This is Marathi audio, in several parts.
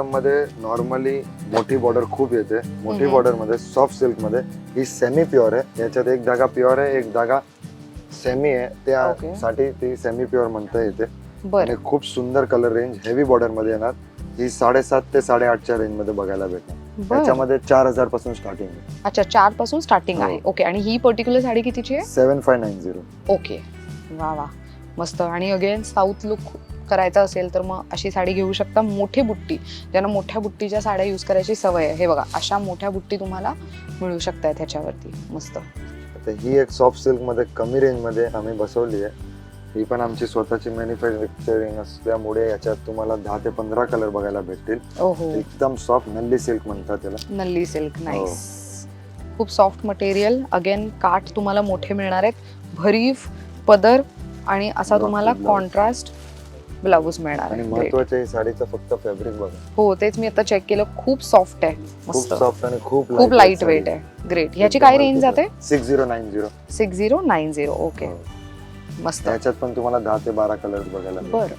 वरम मध्ये नॉर्मली मोठी बॉर्डर खूप येते. मोठी बॉर्डर मध्ये सॉफ्ट सिल्क मध्ये ही सेमी प्युअर आहे. याच्यात एक धागा प्युअर आहे, एक धागा सेमी आहे. त्यासाठी ती सेमी प्युअर म्हणता येते. आणि खूप सुंदर कलर रेंज हेवी बॉर्डर मध्ये येणार. ही 7.5 ते 8.5च्या रेंज मध्ये बघायला भेटणार. त्याच्यामध्ये 4000 पासून स्टार्टिंग आहे. अच्छा, 4 पासून स्टार्टिंग आहे. ओके. आणि ही पर्टिक्युलर साडी कितीची आहे? 7590. ओके, वा वा, मस्त. आणि अगेन साऊथ लुक करायचा असेल तर मग अशी साडी घेऊ शकता. मोठी बुट्टी, ज्यांना मोठ्या बुट्टीच्या साड्या यूज करायची सवय आहे, हे बघा अशा मोठ्या बुट्टी तुम्हाला मिळू शकतात ह्याच्यावरती. मस्त. आता ही एक सॉफ्ट सिल्क मध्ये कमी रेंज मध्ये आम्ही बसवली आहे. ही पण आमची स्वतःची मॅन्युफॅक्चरिंग असल्यामुळे याच्यात तुम्हाला 10 ते 15 कलर बघायला भेटतील. एकदम सॉफ्ट नल्ली सिल्क म्हणतात त्याला. नल्ली सिल्क, नाईस. खूप सॉफ्ट मटेरियल. अगेन काठ तुम्हाला मोठे मिळणार आहेत. भरीव पदर आणि असा तुम्हाला कॉन्ट्रास्ट ब्लाऊज मिळणार आहे. आणि महत्त्वाचं आहे साडीचं फक्त फॅब्रिक बघा. हो, तेच मी आता चेक केलं. खूप सॉफ्ट आहे, मस्त, सॉफ्ट आणि खूप लाईट वेट आहे. ग्रेट. ह्याची काय रेंज जाते? 6090. 6090. ओके, मस्त. याच्यात पण तुम्हाला 10 ते 12 कलर बघायला मिळतील. बरं.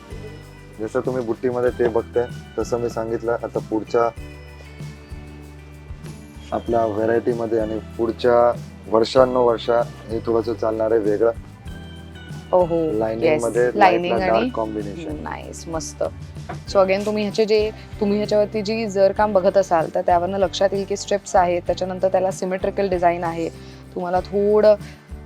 जसं तुम्ही बुट्टीमध्ये ते बघताय तसं मी सांगितलं. आता पुढच्या आपल्या व्हेरायटी मध्ये आणि पुढच्या वर्षानुवर्ष हे थोडंसं चालणार आहे वेगळं. ओहो, लाइनिंग मध्ये लाइनिंग आणि कॉम्बिनेशन. नाईस, मस्त. सो अगेन तुम्ही ह्याच्यावरती जी जर काम बघत असाल तर त्यावरनं लक्षात येईल की स्ट्रिप्स आहेत, त्याच्यानंतर त्याला सिमेट्रिकल डिझाईन आहे. तुम्हाला थोडं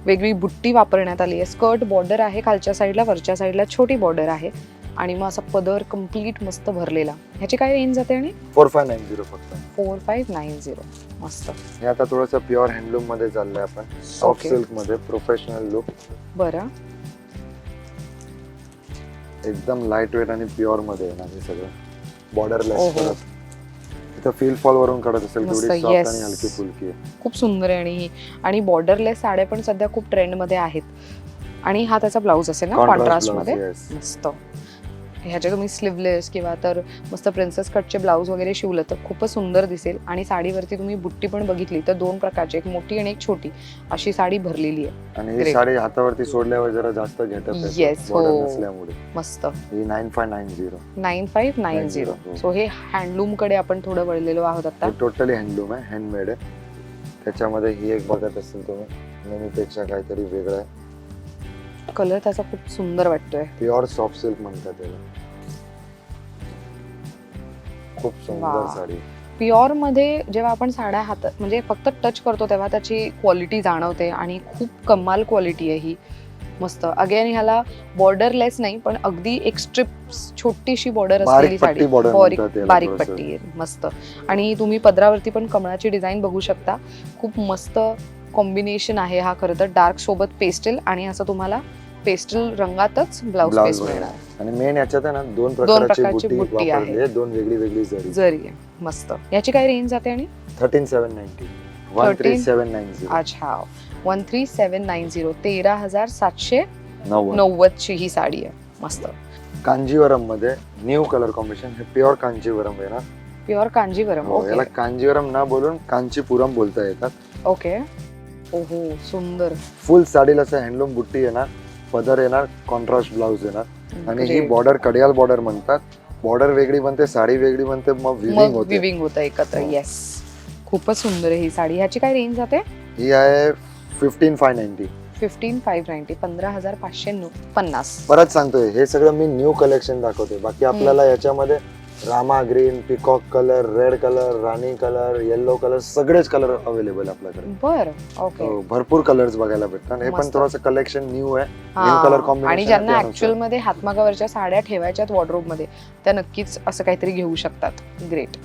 वेगळी बुट्टी वापरण्यात आली आहे. स्कर्ट बॉर्डर आहे खालच्या साईडला, वरच्या साईडला छोटी बॉर्डर आहे. आणि मग असा पदर कम्प्लीट मस्त भरलेला. ह्याची काय रेंज जाते? आणि 4590 फक्त. 4590. मस्त. हे आता थोडंसं प्युअर हँडलूम मध्ये चाललंय आपण. सॉफ्ट सिल्क मध्ये प्रोफेशनल लुक. बरं. एकदम लाईट वेट आणि प्युअर मध्ये येणार हे सगळं. बॉर्डरलेस. इथं फील फॉल वरून काढत असेल तेवढी सॉफ्ट आणि हलकी फुलकी आहे. खूप सुंदर आहे. आणि बॉर्डरलेस साड्या पण सध्या खूप ट्रेंड मध्ये आहेत. आणि हा त्याचा ब्लाऊज असेल ना कॉन्ट्रास्ट मध्ये. मस्त. ह्याचे तुम्ही स्लीवलेस किंवा तर मस्त प्रिन्सेस कटचे ब्लाऊज वगैरे शिवलं तर खूपच सुंदर दिसेल. आणि साडीवरती तुम्ही बुट्टी पण बघितली तर 2 प्रकारची, एक मोठी आणि एक छोटी अशी साडी भरलेली आहे. आणि ही साडी हातावरती सोडल्यावर जरा जास्त घेटअप येते बॉर्डर नसल्यामुळे. मस्त. ही 9590. 9590. सो हे हँडलूम कडे आपण थोडं वळलेलो आहोत आता. टोटली हँडलूम आहे, हँडमेड आहे. त्याच्यामध्ये ही एक बघत असेल तुम्ही, नेहमीपेक्षा काहीतरी वेगळं आहे. कलर त्याचा खूप सुंदर वाटतोय. प्युअर सॉफ्ट सिल्क म्हणतात त्याला. खूप सुंदर साडी. प्युअर मध्ये जेव्हा आपण साड्या हातात म्हणजे फक्त टच करतो तेव्हा त्याची क्वालिटी जाणवते. आणि खूप कमाल क्वालिटी आहे ही. मस्त. अगेन ह्याला बॉर्डरलेस नाही पण अगदी एक स्ट्रिप छोटीशी बॉर्डर असलेली साडी. बारीक पट्टी आहे. मस्त. आणि तुम्ही पदरावरती पण कमळाची डिझाईन बघू शकता. खूप मस्त कॉम्बिनेशन आहे हा. खरं तर डार्क सोबत पेस्टल आणि असं तुम्हाला पेस्टल रंगातच ब्लाऊज पीस मिळणार. आणि मेन याच्यात आहे ना 2 प्रकारची बुट्टी आहे. 2 वेगळी जरी आहे. मस्त. याची काय रेंज जाते? आणि 13790. 13790. अच्छा, 13790. 13790 ची ही साडी आहे. मस्त. कांजीवरम मध्ये न्यू कलर कॉम्बिनेशन. हे प्युअर कांजीवरम आहे ना. प्युअर कांजीवरम. याला कांजीवरम ना बोलून कांचीपुरम बोलता येतात. ओके. ओहो, सुंदर. फुल साडीला असं हँडलूम बुट्टी येणार, पदर येणार, कॉन्ट्रास्ट ब्लाऊज येणार. आणि ही बॉर्डर कडियाल बॉर्डर म्हणतात. बॉर्डर वेगळी बनते, साडी वेगळी बनते, मग विविंग होतं एकत्र. येस, खूपच सुंदर आहे ही साडी. ह्याची काय रेंज जाते? ही आहे 15590. 15590. 15550. परत सांगतोय हे सगळं मी न्यू कलेक्शन दाखवतोय. बाकी आपल्याला याच्यामध्ये रामा green, peacock colour, red colour, राणी कलर, येलो कलर सगळेच कलर अवेलेबल आपल्याकडे. बरं. ओके. भरपूर कलर्स बघायला भेटतात. हे पण थोडंसं कलेक्शन न्यू आहे. New colour combination. आणि ज्यांना ऍक्च्युअल मध्ये हातमागावरच्या साड्या ठेवायच्यात वॉर्डरोब मध्ये त्या नक्कीच असं काहीतरी घेऊ शकतात. ग्रेट.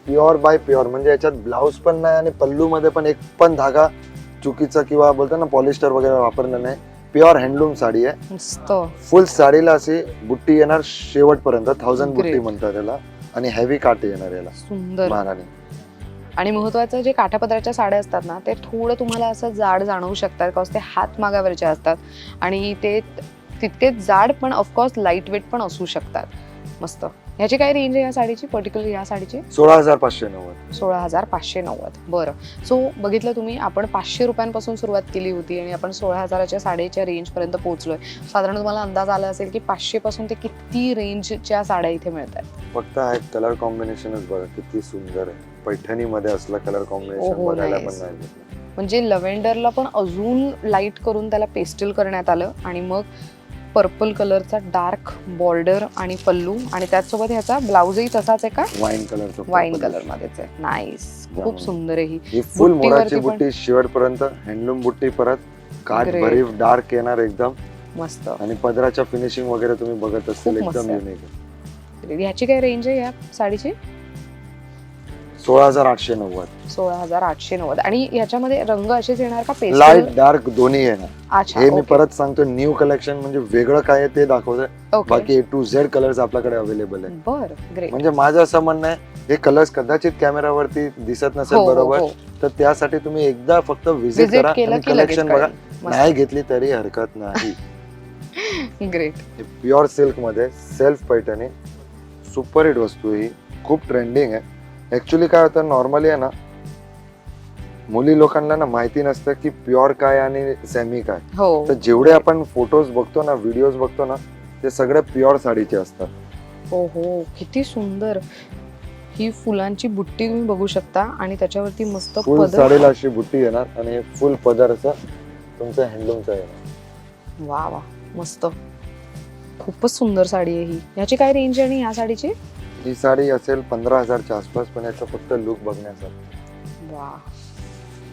प्युअर बाय प्युअर म्हणजे याच्यात ब्लाऊज पण नाही आणि पल्लू मध्ये पण एक पण धागा चुकीचा किंवा बोलतात ना पॉलिस्टर वगैरे वापरलं नाही. प्युअर हँडलूम साडी आहे. मस्त. फुल साडीला अशी बुट्टी येणार शेवटपर्यंत. 1000 बुट्टी म्हणतात त्याला. आणि हेवी काटे येणार याला. सुंदर. महाराणी. आणि महत्वाचं जे काठापदराच्या साड्या असतात ना ते थोडं तुम्हाला असं जाड जाणवू शकतात कारण ते हात मागावरच्या असतात. आणि ते तितकेच जाड पण ऑफकोर्स लाईट वेट पण असू शकतात. मस्त. ह्याची काय रेंज आहे या साडीची, पर्टिक्युलर या साडीची? 16,590. 16,590. बरं. सो बघितलं तुम्ही, आपण 500 रुपयांपासून सुरुवात केली होती आणि आपण 16,000च्या साडीच्या रेंजपर्यंत पोहोचलोय. साधारण तुम्हाला अंदाज आला असेल की 500 पासून ते किती रेंजच्या साड्या इथे मिळत आहेत. फक्त हा कलर कॉम्बिनेशनच बघा किती सुंदर आहे. पैठणीमध्ये असला कलर कॉम्बिनेशन ओहो, बघायला nice. पण नाही भेटलं. म्हणजे लव्हेंडरला पण अजून लाईट करून त्याला पेस्टल करण्यात आलं आणि मग पर्पल कलरचा डार्क बॉर्डर आणि पल्लू आणि त्याचसोबत ह्याचा ब्लाउजही तसाच आहे का? वाईन कलरचा वाईन कलर मध्येच आहे. नाईस, खूप सुंदर आहे ही फुल बुट्टीवरती मोराची पण- बुट्टी शेवटपर्यंत हँडलूम बुट्टी, परत काठ Great. भरीव डार्क येणार एकदम, मस्त. आणि पदराच्या फिनिशिंग वगैरे तुम्ही बघत असतील खूप मस्त एकदम आहे. युनिक. ह्याची काय रेंज आहे या साडीची? 16,890. 16,890. आणि ह्याच्यामध्ये रंग असेच येणार का, पेस्टल? लाईट डार्क दोन्ही येणार. अच्छा, हे मी ओके. परत सांगतो, न्यू कलेक्शन म्हणजे वेगळं काय आहे ते दाखवतोय. ओके. बाकी A to Z कलर्स आपल्याकडे अवेलेबल आहे. बर, ग्रेट. म्हणजे माझं असं म्हणणं आहे, हे कलर्स कदाचित कॅमेरावरती दिसत नसेल बरोबर, तर त्यासाठी तुम्ही एकदा फक्त व्हिजिट करा केलं आणि की लगेच कलेक्शन बघा. कळेल. नाही घेतली तरी हरकत नाही. ग्रेट. प्युअर सिल्क मध्ये सेल्फ पैठणी, सुपर हिट वस्तू ही, खूप ट्रेंडिंग आहे. ऍक्च्युली काय होतं, नॉर्मली आहे ना, मुली लोकांना ना माहिती नसतं की प्युअर काय आणि सेमी काय. हो. तर जेवढे आपण फोटोज बघतो ना, व्हिडिओज बघतो ना, ते सगळे प्युअर साडीचे असतात. हो हो, किती सुंदर. ही फुलांची बुट्टी तुम्ही बघू शकता आणि त्याच्यावरती मस्त फुल पदर. साडीला अशी बुट्टी येणार आणि फुल पदर असं तुमचं हँडलूमचा येणार. वा वा, मस्त. खूपच सुंदर साडी आहे ही. ह्याची काय रेंज आहे आणि या साडीची? ही साडी असेल 15,000च्या आसपास, पण याचा फक्त लुक बघण्यासाठी. वा,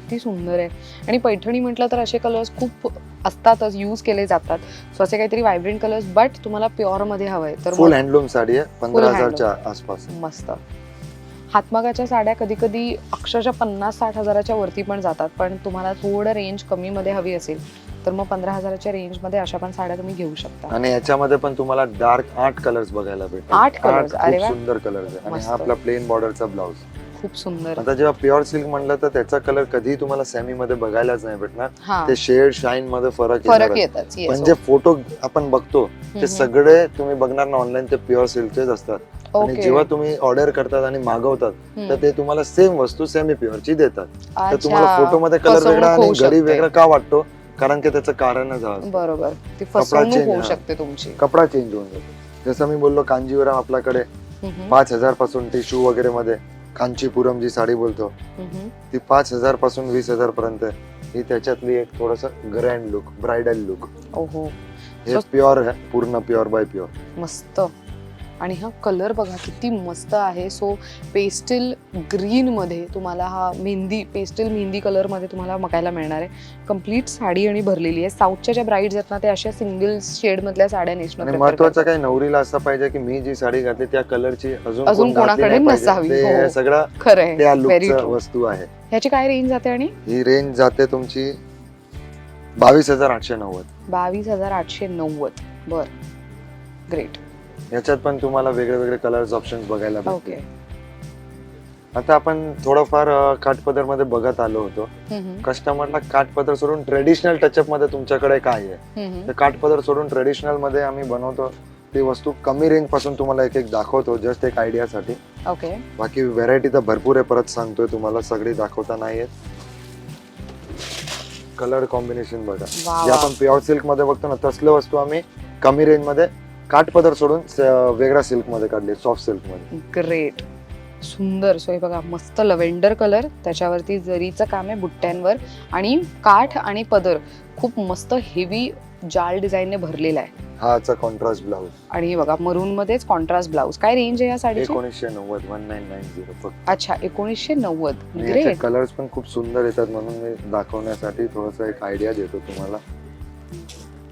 किती सुंदर आहे. आणि पैठणी म्हटलं तर असे कलर्स खूप असतातच, यूज केले जातात. सो असे काहीतरी व्हायब्रंट कलर्स, बट तुम्हाला प्युअर मध्ये हवंय तर फुल मग हँडलूम साडी आहे, 15,000च्या आसपास. मस्त. हातमागाच्या साड्या कधी कधी अक्षरशः 50-60 हजाराच्या वरती पण जातात, पण तुम्हाला थोडं रेंज कमी मध्ये हवी असेल तर मग 15,000च्या रेंज मध्ये अशा पण साड्या तुम्ही घेऊ शकता. आणि याच्यामध्ये पण तुम्हाला डार्क 8 कलर्स बघायला भेटतात. 8 कलर्स, अरे वा, सुंदर कलर्स आहे. आणि मस्त. हा आपला प्लेन बॉर्डरचा ब्लाउज. खूप सुंदर. आता जेव्हा प्युअर सिल्क म्हणलं तर त्याचा कलर कधी तुम्हाला सेमी मध्ये बघायलाच नाही भेटणार. हा, ते शेड शाईन मध्ये फरक फरक येणार. येतात. yes, पण जे फोटो आपण बघतो ते हम्म. सगळे तुम्ही बघणार ना ऑनलाईन, ते प्युअर सिल्कचेच असतात. आणि ओके. जेव्हा तुम्ही ऑर्डर करतात आणि मागवतात हम्म. तर ते तुम्हाला सेम वस्तू सेमी प्युअरची देतात. तर अच्छा, तुम्हाला फोटोमध्ये कलर फसवणूक वेगळा आणि होऊ घरी शकते. वेगळा का वाटतो, कारण की त्याचं कारणच हा असतं. बरोबर, ती फसवणूक change, होऊ हा. शकते तुमची. कपडा चेंज होऊन जातो. जसं मी बोललो, कांजीवरम आपल्याकडे हम्म, 5,000 पासून टिश्यू वगैरे मध्ये, कांचीपुरम जी साडी बोलतो हम्म. ती 5,000 पासून 20,000 पर्यंत आहे. ही त्याच्यातली एक थोडस ग्रँड लुक, ब्रायडल लुक. ओहो, हे प्युअर आहे, पूर्ण प्युअर बाय प्युअर. मस्त. आणि हा कलर बघा किती मस्त आहे. सो पेस्टल ग्रीन मध्ये तुम्हाला हा पेस्टल मेहंदी कलर मध्ये तुम्हाला बघायला मिळणार आहे. कम्प्लीट साडी आणि भरलेली आहे. साऊथच्या ज्या ब्राईड्स आहेत ना, ते अशा सिंगल शेड मधल्या साड्या नेसणं आणि prefer महत्वाचं करतात. काही नवरीला असं पाहिजे की मी जी साडी घातली त्या कलरची अजून कोण कोणाकडे घातली नाही पाहिजे. नसावी. ते हो. सगळं खरं आहे, त्या व्हेरी लुकचं ट्रू. वस्तू आहे. ह्याची काय रेंज जाते आणि? ही रेंज जाते तुमची 22,890. 22,890. बर, ग्रेट. याच्यात पण तुम्हाला वेगळे वेगळे कलर्स ऑप्शन्स बघायला ओके. भेटतील. आता आपण थोडंफार काठपदर मध्ये बघत आलो होतो. कस्टमरला काठपदर सोडून ट्रेडिशनल टचअप मध्ये तुमच्याकडे काय आहे, तर काठपदर सोडून ट्रेडिशनल मध्ये आम्ही बनवतो ती वस्तू कमी रेंज पासून तुम्हाला एक एक दाखवतो, जस्ट एक आयडियासाठी. ओके. बाकी व्हेरायटी तर भरपूर आहे, परत सांगतोय तुम्हाला, सगळी दाखवता नाहीये. कलर कॉम्बिनेशन बघा, वा जे वा. आपण प्युअर सिल्क मध्ये बघतो ना, तसले वस्तू आम्ही कमी रेंज मध्ये काठपदर सोडून वेगळ्या सिल्क मध्ये काढले, सॉफ्ट सिल्क मध्ये. ग्रेट, सुंदर. सो हे बघा, मस्त लव्हेंडर कलर, त्याच्यावरती जरीचं काम आहे बुट्ट्यांवर, आणि काठ आणि पदर खूप मस्त हेवी जाल डिझाईनने भरलेला आहे. हाचा कॉन्ट्रास्ट ब्लाउज. आणि हे बघा, मरून मध्येच कॉन्ट्रास्ट ब्लाउज. काय रेंज आहे या साडीची? 1990, 1990 फक्त. अच्छा, 1990. आणि याचे ग्रेट. कलर्स पण खूप सुंदर येतात, म्हणून मी दाखवण्यासाठी थोडस एक आयडिया देतो तुम्हाला.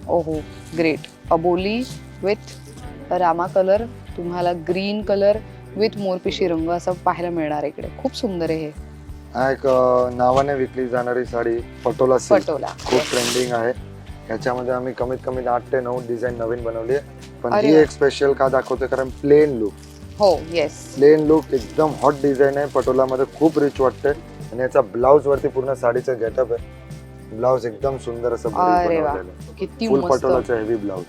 ओहो, great. Aboli with Rama colour, तुम्हाला ग्रीन कलर विथ मोरपिशी रंग असं पाहायला मिळणार आहे इकडे. खूप सुंदर आहे हे. हा एक नावाने विकली जाणारी साडी पटोला सिल्क, पटोला. खूप ट्रेंडिंग आहे. याच्यामध्ये आम्ही कमीत कमी 8 ते 9 डिझाईन नवीन बनवली आहे. पण अरे ही वा. एक स्पेशल का दाखवते, कारण प्लेन लुक, हो, येस. प्लेन लुक एकदम हॉट डिझाईन आहे. पटोला मध्ये खूप रिच वाटते. आणि याचा ब्लाउज वरती पूर्ण साडीचं गेटअप आहे. ब्लाउज एकदम सुंदर असं अरे वा, बनवलेलं आहे. किती फुल मस्त. पटोलाचं हेवी ब्लाउज.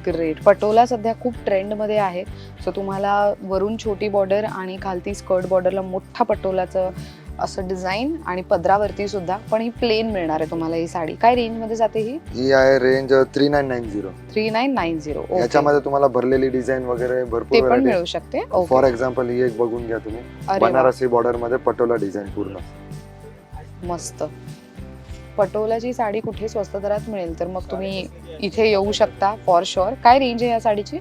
ग्रेट. पटोला सध्या खूप ट्रेंड मध्ये आहे. सो तुम्हाला वरून छोटी बॉर्डर आणि खालती स्कर्ट बॉर्डरला मोठा पटोलाचं असं डिझाईन आणि पदरावरती सुद्धा, पण ही प्लेन मिळणार आहे तुम्हाला ही साडी. काय रेंज मध्ये जाते ही? ही आहे रेंज 3990. 3990. याच्यामध्ये तुम्हाला भरलेली डिझाईन वगैरे ते भरपूर पण variety. मिळू शकते. फॉर एक्झाम्पल ही एक बघून घ्या तुम्ही, अरे वा, बनारसी बॉर्डर मध्ये पटोला डिझाईन पूर्ण. मस्त. पटोलाची साडी कुठे स्वस्त दरात मिळेल तर मग तुम्ही इथे येऊ शकता फॉर शुअर. काय रेंज आहे या साडीची?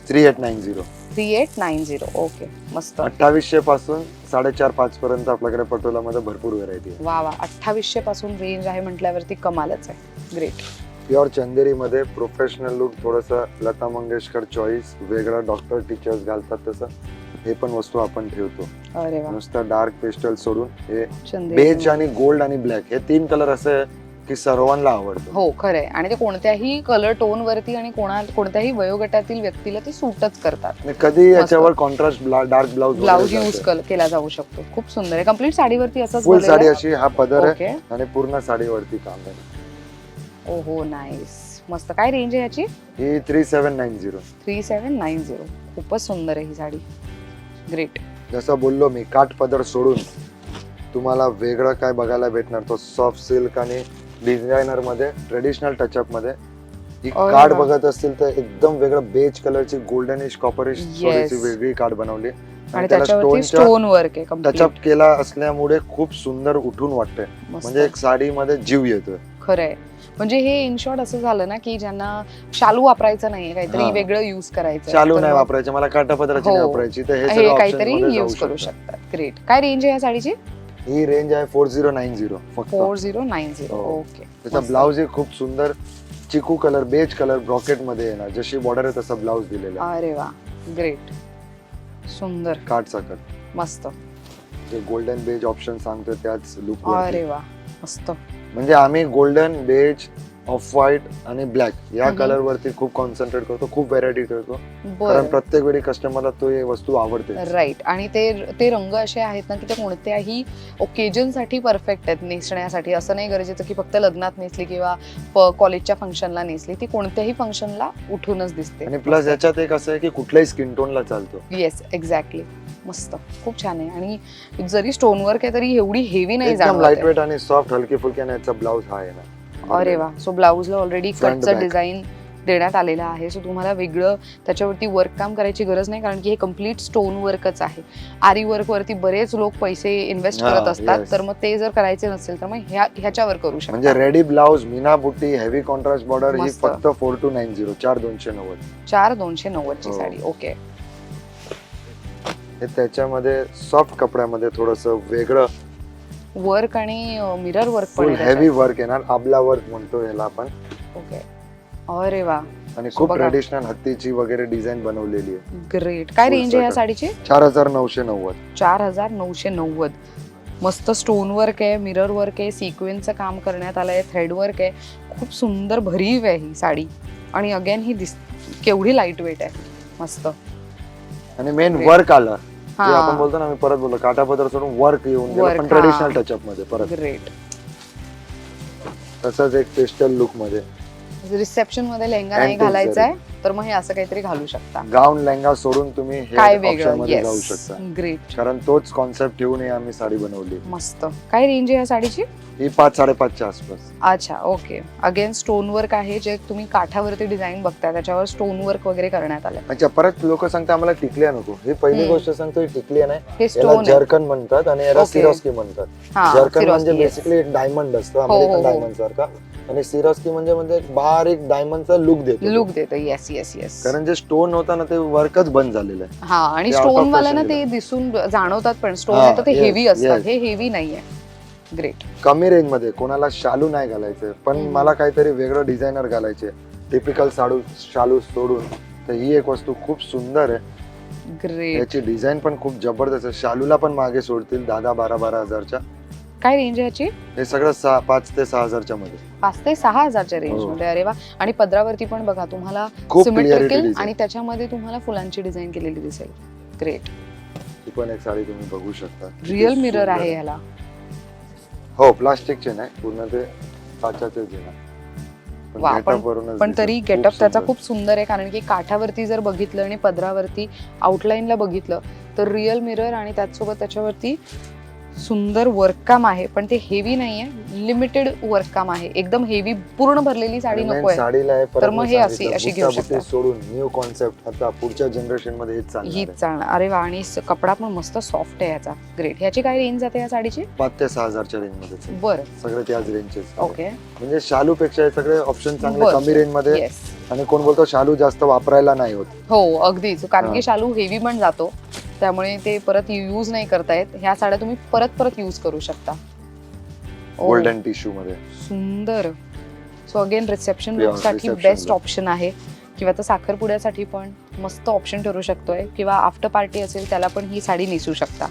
3890. 3890. ओके, मस्त. 2800 पासून 4.5-5 पर्यंत आपल्याकडे पटोला मध्ये भरपूर व्हरायटी आहे. वा वा, 2800 पासून रेंज आहे म्हटल्यावरती कमालच आहे. ग्रेट. प्युअर चंदेरी मध्ये प्रोफेशनल लुक, थोडस लता मंगेशकर चॉईस, वेगळं डॉक्टर टीचर्स घालतात तसं हे पण वस्तू आपण ठेवतो. अरे वा, नुसतं डार्क पेस्टल सोडून हे चंदेरी. बेज आणि गोल्ड आणि ब्लॅक हे 3 कलर असे आहे की सर्वांना आवडतो. हो, खरंय. आणि ते कोणत्याही कलर टोन वरती आणि कोणत्याही वयोगटातील व्यक्तीला ते सूटच करतात. आणि कधी याच्यावर कॉन्ट्रास्ट डार्क ब्लाउज यूज केला जाऊ शकतो. खूप सुंदर आहे. कम्प्लीट साडीवरती असंच फुल साडी बनलेलं आहे. अशी हा पदर आहे ओके. आणि पूर्ण साडीवरती काम आहे. ओहो, नाईस. मस्त. काय रेंज आहे याची? ही 3790. 3790. खूपच सुंदर आहे ही साडी. ग्रेट. जसं बोललो मी, काठ पदर सोडून तुम्हाला वेगळं काय बघायला भेटणार तो सॉफ्ट सिल्क आणि डिझायनर मध्ये ट्रेडिशनल टचअप मध्ये. ही अरे कार्ड वा. बघत असतील तर एकदम वेगळं बेज कलरची गोल्डनिश कॉपरिश थोडीशी वेगळी कार्ड बनवली आणि त्याच्यावरती स्टोन वर्क आहे complete. टचअप केला असल्यामुळे खूप सुंदर उठून वाटतंय. मस्त. म्हणजे एक साडीमध्ये जीव येतोय. खरंय. म्हणजे हे इन शॉर्ट असं झालं ना की ज्यांना शालू वापरायचं नाहीये, काहीतरी हा. वेगळं युज करायचं, चालू नाही वापरायचं, मला काठापदराची नाही हो. वापरायची, तर हे हे सगळं काहीतरी options मध्ये युज जाऊ करू शकतं. शकतात. ग्रेट. काय रेंज आहे या साडीची? ही रेंज आहे 4090 फक्त. 4090. हो. ओके. त्याचा ब्लाउज हे खूप सुंदर चिकू कलर, बेज कलर ब्रॉकेट मध्ये येणार. जशी बॉर्डर आहे तसा ब्लाउज दिलेला आहे. अरे वा, ग्रेट. सुंदर. काठ साकट मस्त. जे गोल्डन बेज ऑप्शन सांगतो त्याच लुक. अरे वा, मस्त. म्हणजे आम्ही गोल्डन, बेज, ऑफ व्हाईट आणि ब्लॅक या हम्म. कलर वरती खूप कॉन्सन्ट्रेट करतो, खूप व्हरायटी करतो, कारण बरं. प्रत्येक वेळी कस्टमरला तो हे वस्तू आवडते. राईट. आणि ते रंग असे आहेत ना की ते कोणत्याही ओकेजन साठी परफेक्ट आहेत नेसण्यासाठी. असं नाही गरजेचं की फक्त लग्नात नेसली किंवा कॉलेजच्या फंक्शनला नेसली, ती कोणत्याही फंक्शनला उठूनच दिसते. आणि प्लस याच्यात एक असं आहे की कुठल्याही स्किन टोनला चालतो. Yes, exactly. मस्त. खूप छान आहे. आणि जरी स्टोन वर्क आहे तरी एवढी हेवी नाही एकदम जाणवत लाईट आहे. वेट आणि सॉफ्ट, हलकी फुलकी. आणि याचा ब्लाउज हा आहे ना. अरे वा. सो ब्लाउजला ऑलरेडी Front कटचं back. डिझाईन देण्यात आलेलं आहे. सो तुम्हाला वेगळं त्याच्यावरती वर्क काम करायची गरज नाही, कारण की हे कम्प्लीट स्टोन वर्कच आहे. आरी वर्क वरती बरेच लोक पैसे इन्व्हेस्ट हा, करत असतात, yes. तर मग ते जर करायचे नसेल तर मग ह्याच्यावर करू म्हणजे शकता. रेडी ब्लाउज, मीना बुट्टी, हेवी कॉन्ट्रास्ट बॉर्डर, ही मस्त. फक्त 4290, 4290. 4290 ची हो. साडी. ओके. हे त्याच्यामध्ये सॉफ्ट कपड्यामध्ये थोडस वेगळं वर्क आणि मिरर वर्क पण फुल आहे हेवी त्याच्यात. वर्क येणार. आबला वर्क म्हणतो याला आपण. ओके. अरे वा, आणि So खूप बघा. ट्रेडिशनल हत्तीची वगैरे डिझाईन बनवलेली आहे. ग्रेट. काय Full रेंज आहे या circle. साडीची? 4990. 4990. मस्त स्टोन वर्क आहे, मिरर वर्क आहे, सिक्वेन्सचं काम करण्यात आलंय, थ्रेड वर्क आहे. खूप सुंदर भरीव आहे ही साडी. आणि अगेन ही केवढी लाईट वेट आहे. मस्त. आणि मेन Great. वर्क आलं, जे हा. आपण बोलतो ना, मी परत बोललो, काठापदर सोडून वर्क येऊन गेलं, Work, पण हा. ट्रेडिशनल टचअप मध्ये परत. ग्रेट. तसंच एक पेस्टल लुक मध्ये. रिसेप्शन मध्ये लेहंगा नाही Antique घालायचा आहे तर मग हे असं काहीतरी घालू शकता. गाऊन लेहंगा सोडून तुम्ही हे काय ऑप्शन वेगळं. मध्ये जाऊ येस, शकता, ग्रेट. कारण तोच कॉन्सेप्ट ठेवून हे आम्ही साडी बनवली. मस्त. काय रेंज आहे या साडीची? ही 5-5.5च्या आसपास. अच्छा, ओके. अगेन स्टोन वर्क आहे, जे तुम्ही काठावरती डिझाईन बघताय त्याच्यावर स्टोन वर्क वगैरे करण्यात आलंय. अच्छा, परत लोक सांगतात आम्हाला टिकल्या नको. ही पहिली हम्म. गोष्ट सांगतो, ही टिकली नाही, हे याला स्टोन आहे. जर्कन म्हणतात आणि याला Okay. सिरोस्की म्हणतात. हा, जर्कन म्हणजे सिरोस्की, yes. बेसिकली एक डायमंड असतो, हो, अमेरिकन हो. डायमंड सारखा. आणि सिरोस्की म्हणजे एक बारीक डायमंडचा लुक देतो. लुक देतो. Yes yes yes. कारण जे स्टोन होता ना, ते वर्कच बंद झालेलं आहे. हा. आणि ते out of स्टोन वाल्यांना fashion ते दिसून जाणवतात, पण स्टोन हा, येतं ते yes, हेवी असतात. yes. हे हेवी नाहीये. ग्रेट. कमी रेंज मध्ये कोणाला शालू नाही घालायचं, पण हम्म. मला काहीतरी वेगळं डिझायनर घालायचे, टिपिकल शालू सोडून, तर ही एक वस्तू खूप सुंदर आहे. ग्रेट. याची डिझाईन पण खूप जबरदस्त आहे. शालूला पण मागे सोडतील 10-12 हजारच्या. काय रेंज आहे याची? हे सगळं 5 ते 6 हजारच्या मध्ये. 5 ते 6 हजारच्या रेंज हो. मध्ये. अरे वा. आणि पदरावरती पण बघा तुम्हाला खूप सिमेट्रिकल क्लिअरिटी आणि त्याच्यामध्ये तुम्हाला फुलांची डिझाईन केलेली दिसेल. ग्रेट. ही पण एक साडी तुम्ही बघू शकता. रिअल किती मिरर सुंदर आहे ह्याला. हो, प्लास्टिकचे नाही, पूर्ण ते काचाचे येणार. वा, getup वरूनच पण दिसेल. तरी खूप गेटअप त्याचा सुंदर. खूप सुंदर आहे, कारण की काठावरती जर बघितलं आणि पदरावरती आउटलाईनला बघितलं तर रिअल मिरर आणि त्याचसोबत त्याच्यावरती सुंदर वर्ककाम आहे, पण ते हेवी नाहीये, लिमिटेड वर्ककाम आहे. एकदम हेवी पूर्ण भरलेली साडी आणि main नकोय साडीला आहे, परत तर मग मी हे सांगितलं, अशी बुट्टा घेऊ बुट्टी शकता. सोडून न्यू कॉन्सेप्ट आता पुढच्या जनरेशन मध्ये हेच चालणार हीच आहे. चालणार. अरे वा, आणि कपडा पण मस्त सॉफ्ट आहे याचा. ग्रेट. ह्याची काय रेंज जाते या साडीची? 5 ते 6,000च्या रेंज मध्ये बरं, सगळे त्याच रेंजचे. ओके. म्हणजे शालू पेक्षा हे सगळे ऑप्शन चांगले बरं. कमी रेंज मध्ये. येस, आणि कोण बोलतो शालू जास्त वापरायला नाही होत. हो अगदीच, कारण हा. की शालू हेवी पण जातो, त्यामुळे ते परत यूज नाही करता येत. ह्या साड्या तुम्ही परत परत यूज करू शकता. ओ, गोल्डन टिश्यू मध्ये सुंदर. So again reception Pure look साठी reception बेस्ट look. ऑप्शन आहे, किंवा तर साखरपुड्यासाठी पण मस्त ऑप्शन ठरू शकतोय, किंवा आफ्टर पार्टी असेल त्याला पण ही साडी नेसू शकता.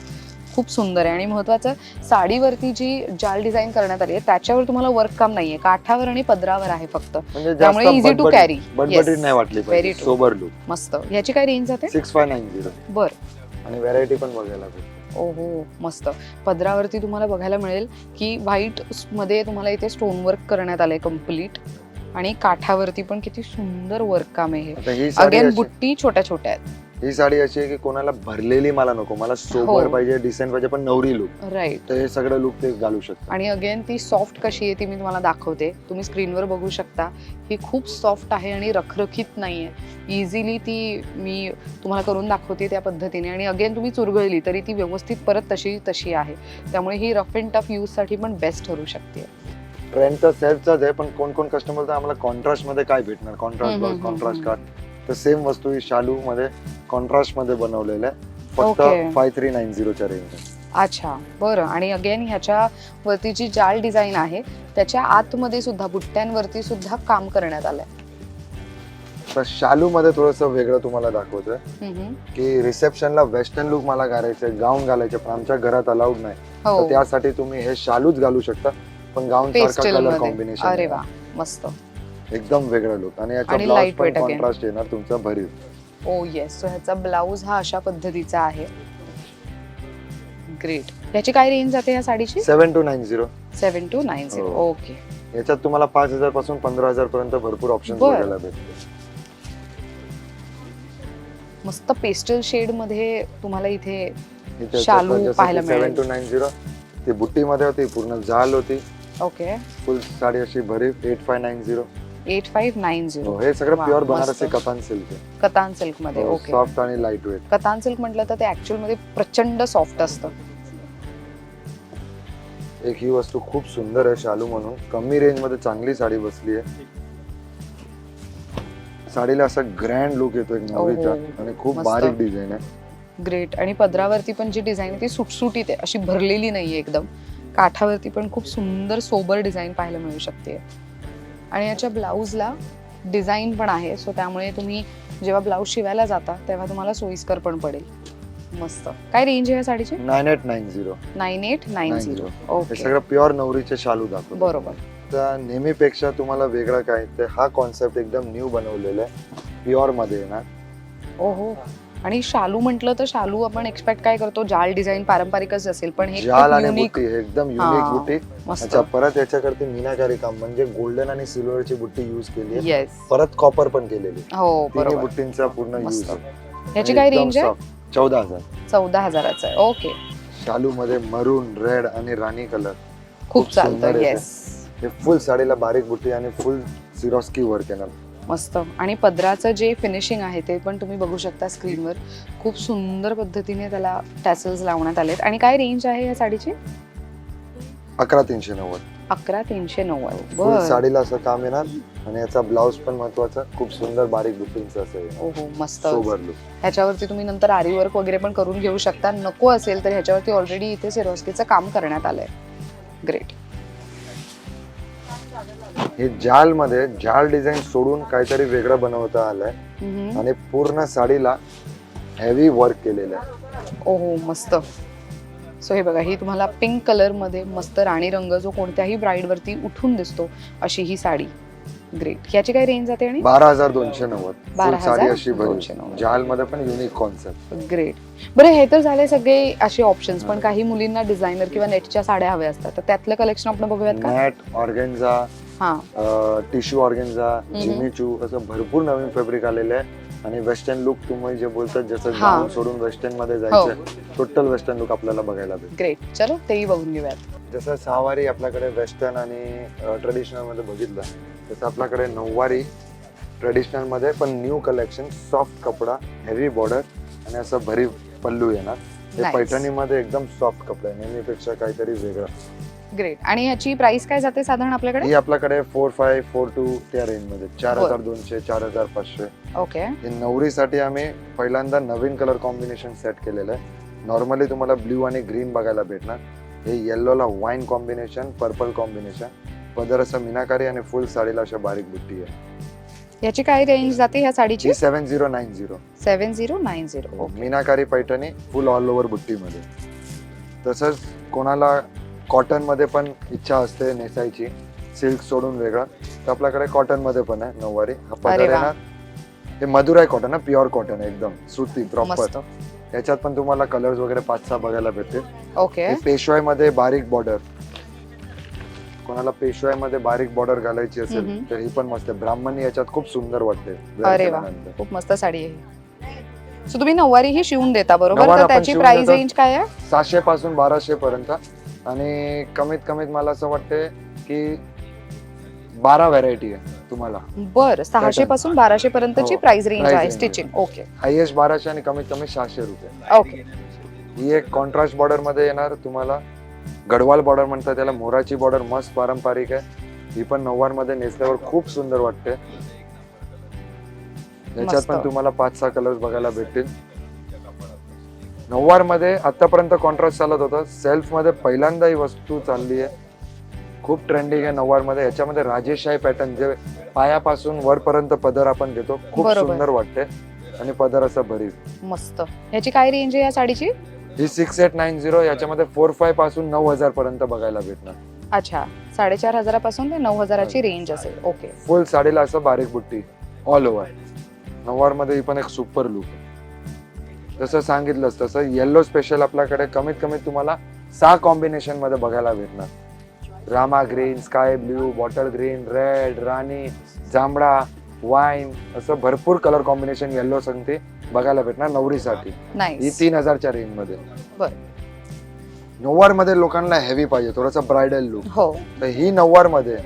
खूप सुंदर आहे. आणि महत्वाचं, साडीवरती जी जाल डिझाईन करण्यात आली आहे त्याच्यावर तुम्हाला वर्क काम नाहीये, काठावर आणि पदरावर आहे फक्त, म्हणजे त्यामुळे इझी टू कॅरी. बटबटीत नाही वाटली Very पाहिजे. true. Sober look. मस्त. ह्याची काय रेंज जाते? 6590. बर. आणि व्हरायटी पण बघायला भेटेल. ओहो, मस्त. पदरावरती तुम्हाला बघायला मिळेल की व्हाईट मध्ये तुम्हाला इथे स्टोन वर्क करण्यात आलंय कम्प्लीट, आणि काठावरती पण किती सुंदर वर्क काम आहे. आता ही साडी अगेन अशी- बुट्टी छोट्या छोट्या आहेत. ही साडी अशी आहे की कोणाला भरलेली मला नको, मला सोबर हो. पाहिजे, डिसेंट पाहिजे, पण नवरी लुक. राईट. तर हे सगळं लुक ते घालू शकतात. आणि अगेन ती सॉफ्ट कशी आहे ती मी तुम्हाला दाखवते, तुम्ही स्क्रीनवर बघू शकता. ही खूप सॉफ्ट आहे आणि रखरखीत नाहीये. इझिली ती मी तुम्हाला करून दाखवते त्या पद्धतीने. आणि अगेन तुम्ही चुरगळली तरी ती व्यवस्थित परत तशी तशी आहे, त्यामुळे ही रफ अँड टफ यूज साठी पण बेस्ट ठरू शकते. ट्रेंड तर सेल्फचाच आहे, पण कोण कोण कस्टमर तर आम्हाला कॉन्ट्रास्ट मध्ये काय भेटणार, कॉन्ट्रास्ट हम्म, ब्लाउज, हम्म, कॉन्ट्रास्ट हम्म. कार्ड. तर सेम वस्तू ही शालू मध्ये कॉन्ट्रास्ट मध्ये बनवलेलं आहे, फक्त Okay. 5390च्या रेंज. अच्छा, बरं. आणि अगेन ह्याच्यावरती जी जाल डिझाईन आहे त्याच्या आतमध्ये सुद्धा बुट्ट्यांवरती सुद्धा काम करण्यात आलंय. तर शालू मध्ये थोडस वेगळं तुम्हाला दाखवतोय की रिसेप्शनला वेस्टर्न लुक मला घालायचंय, गाऊन घालायचे, पण आमच्या घरात अलाउड नाही. हो, तर त्यासाठी तुम्ही हे शालूच घालू शकता, पण गाऊन सारखा पेस्टल कलर मध्ये. कॉम्बिनेशन. अरे वा, मस्त. एकदम वेगळं लुक. आणि याचा आणि ब्लाउज light पण weight again. कॉन्ट्रास्ट येणार तुमचा भरीव. ओ येस. सो ह्याचा ब्लाऊज हा अशा पद्धतीचा आहे. ग्रेट. ह्याची काय रेंज जाते या साडीची? 7290. 7290. हो. ओके. याच्यात तुम्हाला 5000 पासून 15000 पर्यंत भरपूर ऑप्शन बरं. बघायला भेटतील. मस्त पेस्टल शेड मध्ये तुम्हाला इथे इथे शालू जसं की पाहायला मिळेल. 7290 ती बुट्टी मध्ये होती, पूर्ण जाल होती, ओके. फुल साडी अशी भरीव 8590. 8590. हे सगळं वा, प्युअर मस्त. बनारसी कतान सिल्क आहे. कतान सिल्क मध्ये. ओके. सॉफ्ट आणि लाईट वेट. कतान सिल्क म्हटलं तर ते ऍक्च्युअल मध्ये प्रचंड सॉफ्ट असतं. एक ही वस्तू खूप सुंदर आहे शालू म्हणून, कमी रेंज मध्ये चांगली साडी बसली आहे. साडीला असा ग्रँड लुक येतो एक नवरीचा, आणि खूप मस्त. बारीक डिझाईन आहे. ग्रेट. आणि पदरावरती पण जी डिझाईन आहे ती सुटसुटीत आहे, अशी भरलेली नाहीये एकदम. काठावरती पण खूप सुंदर सोबर डिझाईन पाहायला मिळू शकते. आणि याच्या ब्लाऊजला डिझाईन पण आहे, सो त्यामुळे तुम्ही जेव्हा ब्लाऊज शिवायला जाता तेव्हा तुम्हाला सोयीस्कर पण पडेल. मस्त. काय रेंज आहे या साडीची? 9890. 9890. हे ओके, सगळं प्युअर नवरीचे शालू दाखवतो. बरोबर. तर नेहमीपेक्षा तुम्हाला वेगळं काय, तर हा कॉन्सेप्ट एकदम न्यू बनवलेला आहे, प्युअर मध्ये येणार. ओहो. आणि शालू म्हटलं तर शालू आपण एक्सपेक्ट काय करतो, जाल डिझाईन पारंपरिकच असेल, पण हे जाल आणि युनिक. बुट्टी, हे एकदम युनिक हा, बुट्टी. मस्त. अच्छा, परत याच्याकडे मीनाकारी काम म्हणजे गोल्डन आणि सिल्वरची बुट्टी यूज केली आहे, येस. परत कॉपर पण केलेली. हो, तिन्ही बरोबर. बुट्टींचा पूर्ण यूज मस्त. आहे. ह्याची काय एकदम रेंज आहे? soft. 14000. 14,000चा आहे. ओके. शालू मध्ये मरून, रेड आणि राणी कलर खूप सुंदर चालतं. येते. येस. हे फुल साडीला बारीक बुट्टी आणि फुल सिरोस्की वर्क येणार. मस्त. आणि पदराचं जे फिनिशिंग आहे ते पण तुम्ही बघू शकता स्क्रीनवर. खूप सुंदर पद्धतीने त्याला टॅसल्स लावण्यात आलेत. आणि काय रेंज आहे या साडीची? 11390. 11390. फुल बरं. साडीला असं काम येणार. आणि याचा ब्लाउज पण महत्वाचा, खूप सुंदर बारीक बुट्टींचा असं येणार. ओहो, मस्त. Sober look. ह्याच्यावरती तुम्ही नंतर आरी वर्क वगैरे पण करून घेऊ शकता. नको असेल तर ह्याच्यावरती ऑलरेडी इथे सिरोस्कीचं काम करण्यात आलंय. ग्रेट. हे जाल मध्ये जाल डिझाईन सोडून काहीतरी वेगळं बनवता आलंय, आणि पूर्ण साडीला हेवी वर्क केलेलं आहे. ओहो, मस्त. सो हे बघा, ही तुम्हाला पिंक कलर मध्ये मस्त राणी रंग जो कोणत्याही ब्राईड वरती उठून दिसतो अशी ही साडी. ग्रेट. ह्याची काय रेंज जाते? आणि 12290. फुल साडी अशी 12,290. भरी, जाल मध्ये पण युनिक कॉन्सेप्ट. ग्रेट. बरं, हे तर झाले सगळे असे ऑप्शन्स, पण काही मुलींना डिझायनर किंवा नेटच्या साड्या हव्या असतात, तर त्यातलं कलेक्शन आपण बघूयात का? मॅट, ऑर्गेन्झा, हा टिश्यू ऑर्गेन्झा, जिमीचू असं भरपूर नवीन फॅब्रिक आलेले आहे. आणि वेस्टर्न लुक तुम्ही जे बोलतात जसं हा. गाऊन सोडून वेस्टर्न मध्ये जायचं, टोटल वेस्टर्न लुक आपल्याला बघायला भेटेल. ग्रेट, चलो तेही बघून घेऊयात. जसं सहावारी आपल्याकडे वेस्टर्न आणि ट्रेडिशनल मध्ये बघितलं, तसं आपल्याकडे नऊवारी ट्रेडिशनल मध्ये पण न्यू कलेक्शन, सॉफ्ट कपडा, हेवी बॉर्डर आणि असं भरीव पल्लू येणार. हे Nice. पैठणीमध्ये एकदम सॉफ्ट कपडा आहे, नेहमीपेक्षा काहीतरी वेगळं. ग्रेट. आणि याची प्राइस काय जाते साधारण आपल्याकडे? ही आपल्याकडे 45, 42 त्या रेंज मध्ये 4200, 4500. ओके. हे नवरीसाठी आम्ही पहिल्यांदा नवीन कलर कॉम्बिनेशन सेट केलेलं आहे. नॉर्मली तुम्हाला ब्ल्यू आणि ग्रीन बघायला भेटणार. हे येल्लोला वाईन कॉम्बिनेशन, पर्पल कॉम्बिनेशन, पदर असं मीनाकारी आणि फुल साडीला अशा बारीक बुट्टी आहे. याची काय रेंज जाते ह्या साडीची? ही 7090. 7090. ओके. मीनाकारी पैठणी फुल ऑल ओव्हर बुट्टीमध्ये. तसंच कोणाला कॉटन मध्ये पण इच्छा असते नेसायची, सिल्क सोडून वेगळा, तर आपल्याकडे कॉटन मध्ये पण आहे नऊवारी. हा अरे पदर वा. आहे ना, हे मधुराई कॉटन आहे, प्युअर कॉटन आहे, एकदम सुती प्रॉपर. मस्त. याच्यात पण तुम्हाला कलर्स वगैरे 5-6 बघायला भेटतील. ओके. हे पेशवाई मध्ये बारीक बॉर्डर, कोणाला पेशवाई मध्ये बारीक बॉर्डर घालायची असेल तर ही पण मस्त आहे. ब्राह्मणी याच्यात खूप सुंदर वाटते. अरे वा, खूप मस्त साडी आहे. सो तुम्ही नऊवारी ही शिवून देता बरोबर? नऊवारी तर आपण त्याची शिवून प्राइस देतो. रेंज काय आहे? 700 पासून 1200 पर्यंत. आणि कमीत कमीत मला असं वाटते की 12 व्हरायटी आहे तुम्हाला. बर, 600 पासून 1200 पर्यंतची हो, प्राइस रेंज price आहे range स्टिचिंग. ओके. हायएस्ट 1200 आणि कमीत कमी 600 रुपये. ओके. ही एक कॉन्ट्रास्ट बॉर्डर मध्ये येणार तुम्हाला. गडवाल बॉर्डर म्हणतात त्याला, मोराची बॉर्डर मस्त पारंपरिक आहे. ही पण नऊवार मध्ये नेसल्यावर खूप सुंदर वाटते. याच्यात मस्त. पण तुम्हाला 5-6 कलर्स बघायला भेटतील. नऊवार मध्ये आतापर्यंत कॉन्ट्रास्ट चालत होतं, सेल्फ मध्ये पहिल्यांदा ही वस्तू चालली आहे. खूप ट्रेंडिंग आहे नऊवार मध्ये. याच्यामध्ये राजेशाही पॅटर्न, जे पायापासून वरपर्यंत पदर आपण देतो, खूप बरोबर. सुंदर वाटते. आणि पदर असं भरीव. मस्त. याची काय रेंज आहे या साडीची? ही 6890. याच्यामध्ये 45 पासून 9000 पर्यंत बघायला भेटणार. अच्छा, 4500 पासून ते 9000ची रेंज असेल. ओके. फुल साडीला असं बारीक बुट्टी ऑल ओव्हर. नऊवार मध्ये ही पण एक सुपर लुक. जसं सांगितलंच तसं येल्लो स्पेशल आपल्याकडे कमीत कमी तुम्हाला 6 कॉम्बिनेशन मध्ये बघायला भेटणार. रामा green, sky blue, bottle green, red, राणी, जांभळा, वाईन, असं भरपूर कलर कॉम्बिनेशन येल्लो संगती बघायला भेटणार नवरीसाठी. ही नाईस. 3000च्या रेंज मध्ये. बर. नऊवार मध्ये लोकांना हेवी पाहिजे, थोडासा ब्रायडल लुक. हो. तर ही नऊवार मध्ये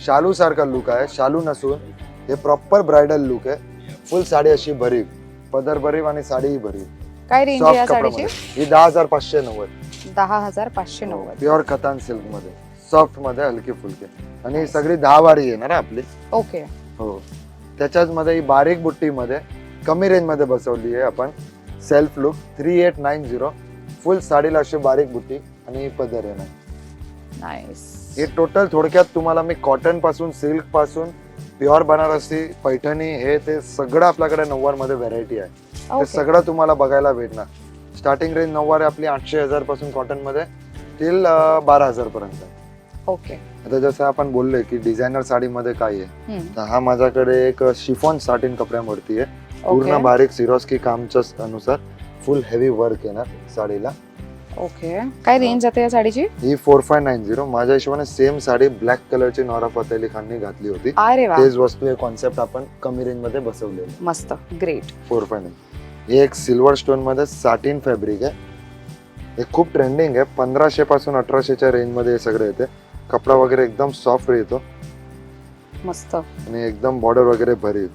शालू सारखा लुक आहे. शालू नसून हे प्रॉपर ब्रायडल लुक आहे. फुल साडी अशी भरीव, पदर भरीव आणि साडीही भरीव. काय रेंज आहे या सॉफ्ट साडीची? कपड्यामध्ये ही 10590. 10590. प्युअर कतान सिल्क मध्ये, सॉफ्ट मध्ये, हलकी फुलके. आणि ही सगळी 10 वारी येणार आहे आपली. ओके. हो. त्याच्याच मध्ये ही बारीक बुट्टी मध्ये कमी रेंज मध्ये बसवली आहे आपण. Self look 3890. फुल साडीला अशी बारीक बुट्टी आणि पदर येणार. नाईस. हे टोटल थोडक्यात तुम्हाला मी कॉटन पासून, सिल्क पासून, प्युअर बनारसी, पैठणी, हे ते सगळं आपल्याकडे नऊवार मध्ये व्हरायटी आहे. ते ओके. सगळं तुम्हाला बघायला भेटणार. स्टार्टिंग रेंज नऊवार आपली 800-1000 पासून कॉटन मध्ये टिल 12000 पर्यंत. ओके. आता जसं आपण बोललोय की डिझायनर साडी मध्ये काय आहे, हम्म. तर हा माझ्याकडे एक शिफॉन साटिन कपड्यावरती आहे. ओके. पूर्ण बारीक सिरोस्की कामच्या अनुसार फुल हेवी वर्क येणार साडीला. ओके. काय रेंज जाते या साडीची? ही 4590. माझ्या हिशोबाने सेम साडी ब्लॅक कलरची नोरा फतेह अली खाननी घातली होती. अरे वा, तेच वस्तू, हे कॉन्सेप्ट आपण कमी रेंज मध्ये बसवलेली. मस्त. ग्रेट. 4590. हे एक सिल्वर स्टोन मध्ये साटिन फॅब्रिक आहे. हे खूप ट्रेंडिंग आहे. 1500 पासून 1800च्या रेंज मध्ये हे सगळं येते. कपडा वगैरे एकदम सॉफ्ट येतो मस्त. आणि एकदम बॉर्डर वगैरे भरीव.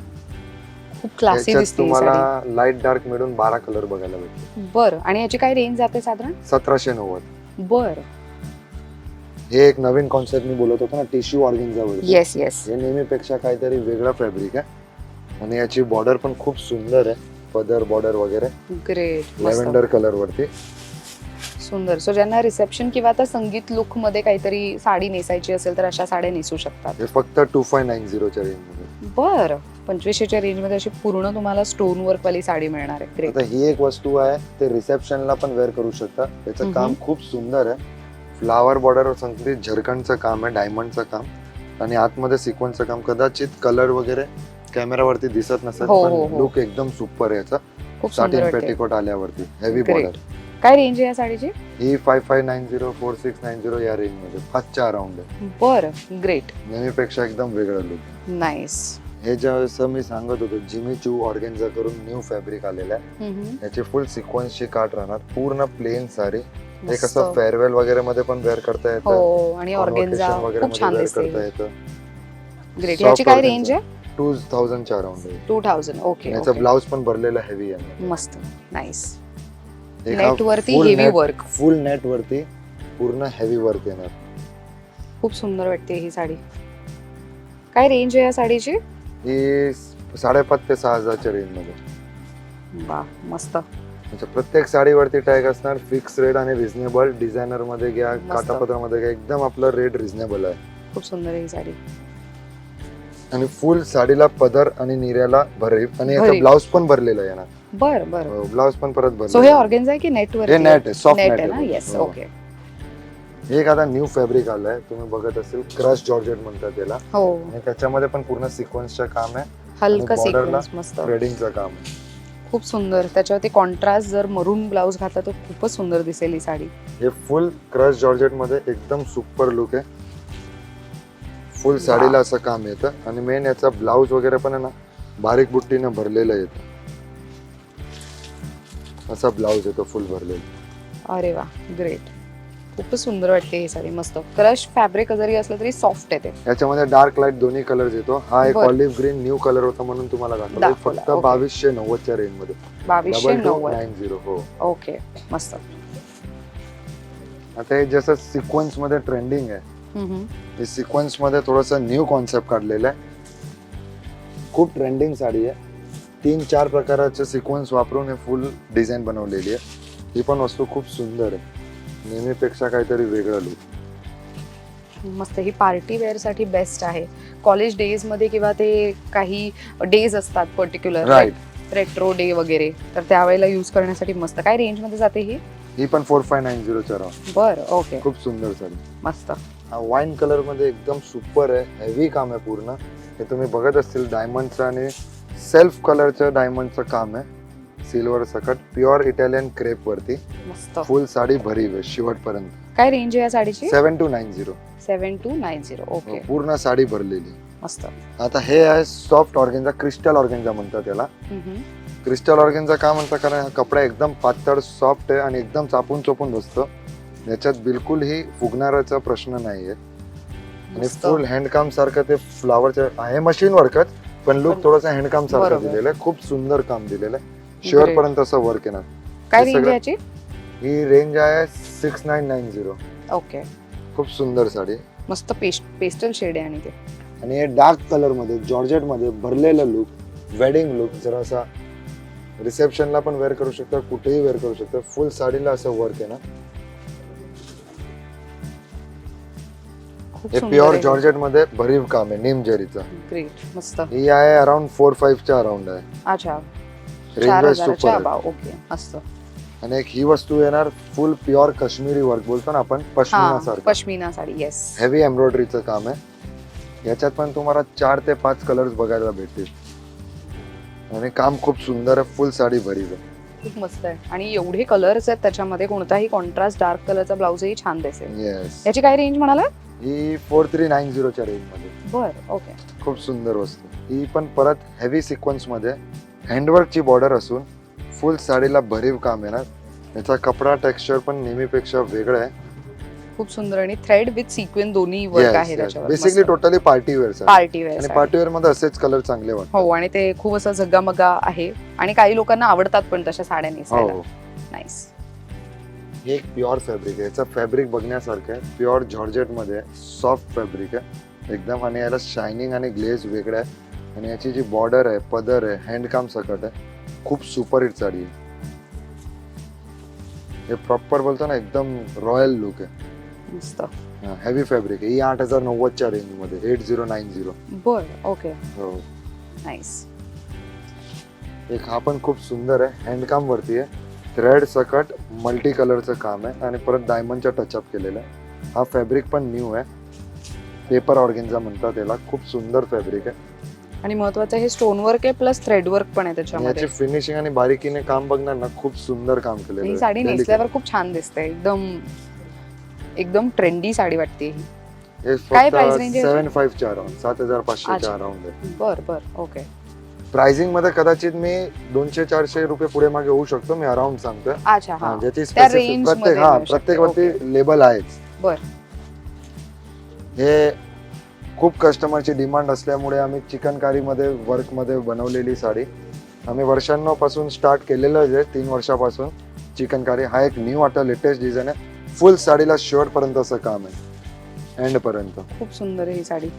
खूप क्लासी याच्यात दिसते ही तुम्हाला साडी. लाईट डार्क मिळून 12 कलर बघायला भेटतो. बर. आणि याची काय रेंज जाते साधारण? 1790. बर. हे एक नवीन कॉन्सेप्ट मी बोलत होतो ना, टिश्यू ऑर्गेन्झा वरती. Yes yes. हे नेहमीपेक्षा काहीतरी वेगळं फॅब्रिक आहे. आणि याची बॉर्डर पण खूप सुंदर आहे. पदर बॉर्डर वगैरे ग्रेट. लॅव्हेंडर कलर वरती. सुंदर. सो ज्यांना रिसेप्शन किंवा आता संगीत लुक मध्ये काहीतरी साडी नेसायची असेल तर अशा साड्या नेसू शकतात. हे फक्त 2590च्या रेंज मध्ये. बर. 2500च्या रेंज मध्ये अशी पूर्ण तुम्हाला स्टोन वर्क वाली साडी मिळणार आहे. ग्रेट. आता ही एक वस्तू आहे, ते रिसेप्शनला पण वेअर करू शकता. त्याचं काम खूप सुंदर आहे. फ्लावर बॉर्डर संगीत झरकणचं काम आहे, डायमंडचं काम, आणि आतमध्ये सिक्वेन्सचं काम. कदाचित कलर वगैरे कॅमेरावरती दिसत नसेल, हो, पण हो, हो. लुक एकदम सुपर आहे याचा. खूप सुंदर साटिन वाटते. पेटिकोट आल्यावरती हेवी Great. बॉर्डर. काय रेंज आहे या साडीची? ही 5590 4690 या रेंज मध्ये 5च्या अराउंड आहे. बरं, ग्रेट, नेहमीपेक्षा एकदम वेगळं लुक. नाईस. हे ज्यावेळेस मी सांगत होतो जिमी चू ऑर्गेन्झा करून न्यू फॅब्रिक आलेलं आहे. याची फुल सिक्वेन्सची काट राहणार, पूर्ण प्लेन साडी. हे कसं फेअरवेल वगैरे मध्ये पण वेअर करता येतं, हो, आणि ऑर्गेन्झा वगैरे खूप मध्ये छान वेअर दिसते. करता येतं. ग्रेट. याची काय रेंज आहे? 2000च्या अराउंड आहे. 2000. ओके. याचा ब्लाउज पण भरलेला हेवी आहे. मस्त, नाईस. नेट वरती हेवी वर्क, फुल नेट वरती पूर्ण हेवी वर्क येणार. खूप सुंदर वाटते ही साडी. काय रेंज आहे या साडीची? ही 5,500 ते 6,000च्या रेंज मध्ये. वा, मस्त. म्हणजे प्रत्येक साडीवरती टॅग असणार, फिक्स रेट आणि रिझनेबल. डिझायनर मध्ये घ्या, काटापदर मध्ये घ्या, एकदम आपलं रेट रिझनेबल आहे. खूप सुंदर आहे ही साडी. आणि फुल साडीला पदर आणि निर्याला भरीव, आणि याचा ब्लाउज पण भरलेला आहे ना. बर बर. ब्लाउज पण परत भरलेला. सो हे ऑर्गेन्झा आहे की नेट वर? हे नेट आहे, सॉफ्ट नेट नेट आहे ना. आहे. Yes, okay. हे एक आता न्यू फॅब्रिक आलंय, तुम्ही बघत असेल, क्रश जॉर्जेट म्हणतात त्याला. हो, आणि त्याच्यामध्ये पण पूर्ण सिक्वेन्सचं काम आहे, हलका आणि borderला सिक्वेन्स, मस्त, थ्रेडिंगचं काम आहे. खूप सुंदर. त्याच्यावरती कॉन्ट्रास्ट जर मरून ब्लाउज घातला तर खूपच सुंदर दिसेल ही साडी. हे फुल क्रश जॉर्जेट मध्ये एकदम सुपर लुक आहे. फुल साडीला असं काम येतं, आणि मेन याचा ब्लाउज वगैरे पण आहे ना, बारीक बुट्टीने भरलेलं येतं. असा ब्लाउज येतो फुल भरलेला. अरे वा, ग्रेट. खूपच सुंदर वाटते ही साडी, मस्त. क्रश फॅब्रिक जरी असलं तरी सॉफ्ट आहे ते. याच्यामध्ये डार्क लाईट दोन्ही कलर येतो. हा एक बरं. ऑलिव्ह ग्रीन न्यू कलर होता म्हणून तुम्हाला दाखवला. दाखवला, फक्त ओके. 2290च्या रेंज मध्ये. 2290. हो. ओके, मस्त. आता हे जसं सिक्वेन्स मध्ये ट्रेंडिंग आहे, हे सिक्वेन्स मध्ये थोडस न्यू कॉन्सेप्ट काढलेला आहे. खूप ट्रेंडिंग साडी आहे. 3-4 प्रकारचे सिक्वेन्स वापरून हे फुल डिझाईन बनवलेली आहे. ही पण वस्तू खूप सुंदर आहे, नेहमीपेक्षा काहीतरी वेगळं लुक. मस्त. ही पार्टी वेअर साठी बेस्ट आहे. कॉलेज डेज मध्ये किंवा ते काही डेज असतात पर्टिक्युलर, राईट, रेट्रो डे वगैरे, तर त्यावेळेला यूज करण्यासाठी मस्त. काय रेंज मध्ये जाते ही? ही पण 4590च्या राऊंड. बर, ओके. खूप सुंदर साडी, मस्त. हा वाईन कलर मध्ये एकदम सुपर आहे, हेवी काम आहे पूर्ण. हे तुम्ही बघत असतील, डायमंडचं आणि सेल्फ कलरचं डायमंडचं काम आहे, सिल्वर सकट, प्युअर इटालियन क्रेप वरती. मस्त. फुल साडी भरीव आहे शेवटपर्यंत. काय रेंज आहे या साडीची? 7290. 7290. ओके, पूर्ण साडी भरलेली. मस्त. आता हे आहे सॉफ्ट ऑर्गेन्झा, क्रिस्टल ऑर्गेन्झा म्हणतात त्याला. क्रिस्टल ऑर्गेन्झा का म्हणतात, कारण हा कपडा एकदम पातळ सॉफ्ट आहे आणि एकदम चापून चोपून बसतो. याच्यात बिलकुल ही फुगणाराचा प्रश्न नाहीये, आणि फुल हँडकाम सारखं ते फ्लावरचं आहे, मशीन वर्कच, पण लुक थोडंसं हँडकाम सारखं दिलेलं आहे. खूप सुंदर काम दिलेलं आहे, शेअर पर्यंत असं वर्क येणार. काय रेंज याची? ही रेंज आहे 6990. ओके, खूप सुंदर साडी, मस्त. पेस्टल शेड आहे आणि ते, आणि हे डार्क कलर मध्ये जॉर्जेट मध्ये भरलेलं लुक, वेडिंग लुक. जरा असा रिसेप्शनला पण वेअर करू शकता, कुठेही वेअर करू शकता. फुल साडीला असं वर्क आहे ना. हे प्युअर जॉर्जेट मध्ये भरीव काम आहे, नीम जरीचं. ग्रेट, मस्त. ही आहे अराउंड 4-5च्या अराउंड आहे. अच्छा, रेंज सुपर आहे. ओके, मस्त. आणि एक ही वस्तू येणार फुल प्युअर काश्मीरी वर्क बोलतो ना आपण, पश्मिना सारखं. पश्मिना साडी, येस. हेवी एम्ब्रॉयडरीचं काम आहे. याच्यात पण तुम्हाला 4 ते 5 कलर्स बघायला भेटतील, आणि काम खूप सुंदर आहे. फुल साडी भरीव आहे, खूप मस्त आहे. आणि एवढे कलर्स आहेत त्याच्यामध्ये, कोणताही कॉन्ट्रास्ट डार्क कलरचा ब्लाउजही छान दिसेल. येस. याची काय रेंज म्हणाला? ही 4390च्या रेंज मध्ये. बर, ओके. खूप सुंदर वस्तू. ही पण परत हेवी सिक्वेन्स मध्ये, हँडवर्कची बॉर्डर असून फुल साडीला भरीव काम येणार. याचा कपडा टेक्स्चर पण नेहमीपेक्षा वेगळं आहे. खूप सुंदर, आणि थ्रेड विथ सिक्वेन्स दोन्ही वर्क आहे त्याच्यावर. Basically totally party wear. Party wear, आणि पार्टी वेअर मध्ये असेच कलर चांगले वाटतात. हो, आणि ते खूप असं झग्गामग्गा आहे, आणि काही लोकांना आवडतात पण तशा साड्या नेसायला. हो, नाईस. हे एक प्युअर फॅब्रिक आहे. याचा फॅब्रिक बघण्यासारखं आहे. प्युअर जॉर्जेट मध्ये सॉफ्ट फॅब्रिक आहे एकदम, आणि याला शायनिंग आणि ग्लेज वेगळं आहे. आणि याची जी बॉर्डर आहे, पदर आहे, हँडकाम सकट आहे. खूप सुपर हिट साडी आहे. हे प्रॉपर बोलतो ना, एकदम रॉयल लुक आहे. मस्त. हेवी फॅब्रिक आहे. ही 8090च्या रेंज मध्ये, 8090. बर, ओके. हो, नाईस. एक हा पण खूप सुंदर आहे, हँडकाम वरती आहे, थ्रेड सकट मल्टी कलरचं काम आहे, आणि परत डायमंडचा टचअप केलेला आहे. हा फॅब्रिक पण न्यू आहे, पेपर ऑर्गेन्झा म्हणतात याला. खूप सुंदर फॅब्रिक आहे. आणि महत्वाचं हे स्टोन वर्क आहे प्लस थ्रेड वर्क पण आहे आणि त्याच्यामध्ये. याची फिनिशिंग आणि बारीकीने काम बघणार ना, खूप सुंदर काम केलेलं ही आहे. साडी Delicate. नेसल्यावर खूप छान दिसते, एकदम एकदम ट्रेंडी साडी वाटते ही. हे काय फक्त price range आहे याची? 7,500 च्या अराउंड, 7,500 अच्छा. च्या अराउंड आहे. बर बर ओके. प्राइसिंग मध्ये कदाचित मी 200-400 रुपये पुढे मागे होऊ शकतो, मी अराउंड सांगतोय. अच्छा हा ज्याची त्या specific- range प्रत्येक मध्ये मिळू शकते. प्रत्येक वरती लेबल आहेच. बर. हे खूप कस्टमरची डिमांड असल्यामुळे आम्ही चिकनकारी मध्ये वर्क मध्ये बनवलेली साडी आम्ही वर्षांपासून स्टार्ट केलेलं आहे. 3 वर्षापासून चिकनकारी हा एक न्यू आता लेटेस्ट डिझाईन आहे. फुल साडीला शर्ट पर्यंत असं काम आहे, एंड पर्यंत. खूप सुंदर आहे ही साडी.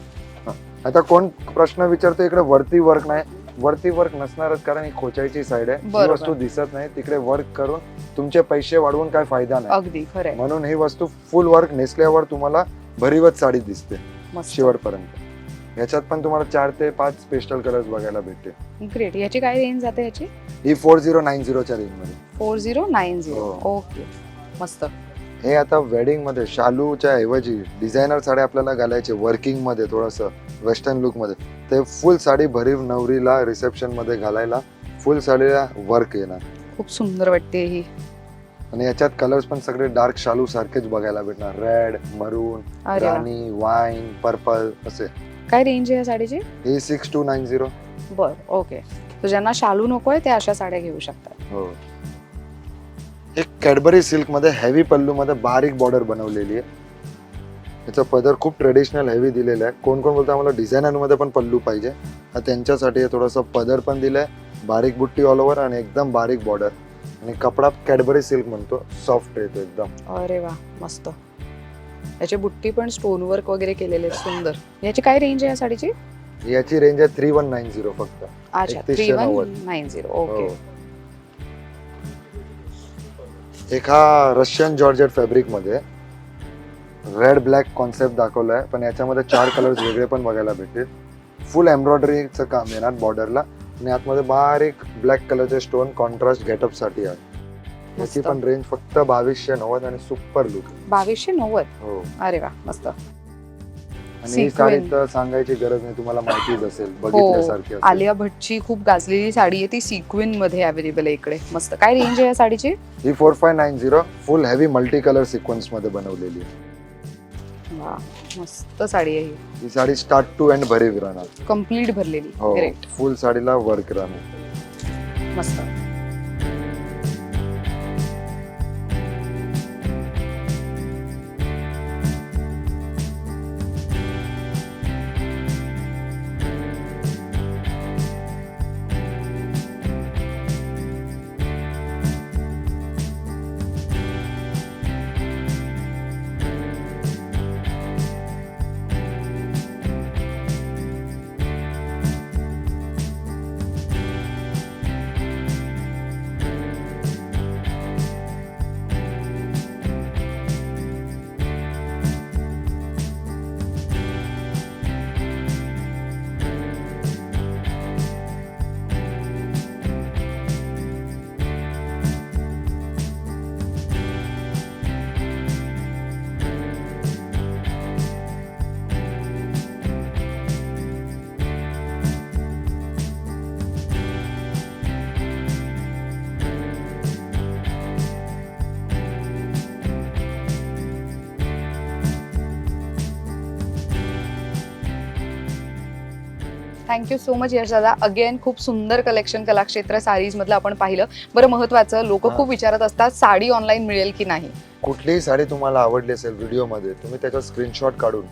आता कोण प्रश्न विचारतो इकडे वरती वर्क नाही, वरती वर्क नसणारच, कारण ही खोचायची साईड आहे. ही बरोबर. वस्तू दिसत नाही, तिकडे वर्क करून तुमचे पैसे वाढवून काय फायदा नाही. अगदी खरंय. म्हणून ही वस्तू फुल वर्क नेसल्यावर तुम्हाला भरीवच साडी दिसते मस्त. शेवटपर्यंत. याच्यात पण तुम्हाला 4 ते 5 पेस्टल कलर्स बघायला भेटते. ग्रेट. याची काय रेंज जाते याची? ही 4090 च्या रेंज मध्ये. 4090. हो. ओके मस्त. हे आता वेडिंग मध्ये शालूच्या ऐवजी डिझायनर साड्या आपल्याला घालायचे वर्किंग मध्ये, थोडस वेस्टर्न लुक मध्ये, ते फुल साडी भरीव नवरीला रिसेप्शन मध्ये घालायला फुल साडीला वर्क येणार. खूप सुंदर वाटते ही. आणि याच्यात कलर्स पण सगळे डार्क शालू सारखेच बघायला भेटणार. रेड, मरून, अरे वा. राणी, वाईन, पर्पल असे. काय रेंज आहे या साडीची? ही 6290. बर ओके. तर ज्यांना शालू नकोय ते अशा साड्या घेऊ शकतात. हो. एक कॅडबरी सिल्क मध्ये हेवी पल्लू मध्ये बारीक बॉर्डर बनवलेली आहे. याचा पदर खूप ट्रेडिशनल हेवी दिलेला आहे. कोण कोण बोलतो आम्हाला डिझायनर मध्ये पण पल्लू पाहिजे, हा त्यांच्यासाठी थोडासा पदर पण दिलाय, बारीक बुट्टी ऑल ओव्हर आणि एकदम बारीक बॉर्डर. आणि कपडा कॅडबरी सिल्क म्हणतो, सॉफ्ट येतो एकदम. अरे वा मस्त. याची बुट्टी पण स्टोन वर्क वगैरे केलेले सुंदर. याची काय रेंज आहे या साडीची? याची रेंज आहे 3190 फक्त. अच्छा 3190. 3190. ओके. हो. एक हा रशियन जॉर्जेट फॅब्रिक मध्ये रेड ब्लॅक कॉन्सेप्ट दाखवलाय, पण याच्यामध्ये 4 कलर्स वेगळे पण बघायला भेटतील. फुल एम्ब्रॉयडरीचं काम येणार बॉर्डरला आणि आतमध्ये बारीक ब्लॅक कलरचे स्टोन कॉन्ट्रास्ट गेटअप साठी आहे. याची मस्त. पण रेंज फक्त 2290 आणि सुपर लुक. 2290. हो. अरे वा मस्त. आणि ही साडी तर सांगायची गरज नाही, तुम्हाला माहितीच असेल, बघितल्यासारखी असेल. आलिया भट्टची खूप गाजलेली साडी आहे ती, सिक्विन मध्ये अवेलेबल आहे इकडे. मस्त. काय रेंज आहे या साडीची? ही 4590 फुल हेवी मल्टी कलर सिक्वेन्स मध्ये बनवलेली आहे. वा मस्त साडी आहे ही. ही साडी स्टार्ट टू एंड भरीव राहणार. कम्प्लीट भरलेली. हो. ग्रेट. फुल साडीला वर्क राहणार. मस्त. थँक्यू सो मच यश दादा. अगेन खूप सुंदर कलेक्शन कलाक्षेत्र साडीज मधलं आपण पाहिलं. बरं महत्वाचं, लोक खूप विचारत असतात साडी ऑनलाईन मिळेल की नाही. कुठलीही साडी तुम्हाला आवडली असेल व्हिडिओ मध्ये, तुम्ही त्याचा स्क्रीनशॉट काढून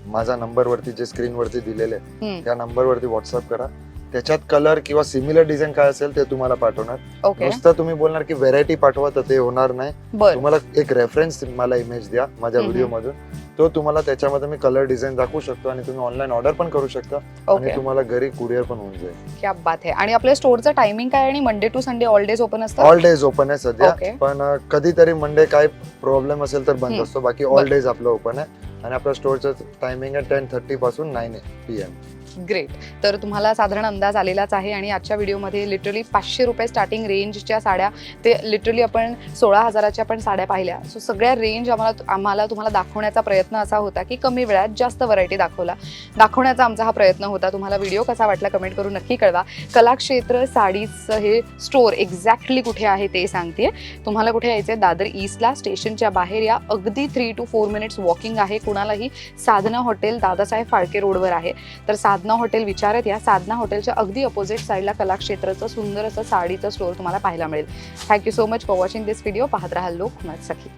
माझा नंबर वरती जे स्क्रीन वरती दिलेले हम्म. त्या नंबर वरती व्हॉट्सअप करा. त्याच्यात कलर किंवा सिमिलर डिझाईन काय असेल ते तुम्हाला पाठवणार. ओके. नुसतं तुम्ही बोलणार की व्हेरायटी पाठवा तर ते होणार नाही. बर. तुम्हाला एक रेफरन्स मला इमेज द्या माझ्या हम्म. व्हिडिओ मधून, तो तुम्हाला त्याच्यामध्ये मी कलर डिझाईन दाखवू शकतो आणि तुम्ही ऑनलाईन ऑर्डर पण करू शकता आणि ओके. तुम्हाला घरी कुरिअर पण होऊन जाईल. क्या बात आहे. आणि आपल्या स्टोअरचं टायमिंग काय? आणि Monday to Sunday all days open असतं? ऑल डेज ओपन आहे सध्या, ओके. पण कधीतरी मंडे काय प्रॉब्लेम असेल तर बंद असतो, बाकी ऑल बर. डेज आपलं ओपन आहे. आणि आपल्या स्टोअरचं टायमिंग आहे 10:30 पासून 9 PM. ग्रेट. तर तुम्हाला साधारण अंदाज आलेलाच आहे आणि आजच्या व्हिडिओमध्ये लिटरली 500 रुपये स्टार्टिंग रेंजच्या साड्या, ते लिटरली आपण 16,000च्या पण साड्या पाहिल्या. सो सगळ्या रेंज आम्हाला तुम्हाला दाखवण्याचा प्रयत्न असा होता की कमी वेळात जास्त व्हरायटी दाखवण्याचा आमचा हा प्रयत्न होता. तुम्हाला व्हिडिओ कसा वाटला कमेंट करून नक्की कळवा. कलाक्षेत्र साडीचं हे स्टोअर एक्झॅक्टली कुठे आहे ते सांगते. तुम्हाला कुठे यायचं आहे? दादर ईस्टला स्टेशनच्या बाहेर या. अगदी 3 to 4 मिनिट्स वॉकिंग आहे. कुणालाही साधना हॉटेल दादासाहेब फाळके रोडवर आहे, तर साधना हॉटेल विचारत या. साधना हॉटेलच्या अगदी अपोजिट साईडला कलाक्षेत्राचं सुंदर असं साडीचं स्टोअर तुम्हाला पाहायला मिळेल. Thank you so much for watching this video. पाहत राहा लोकमत सखी.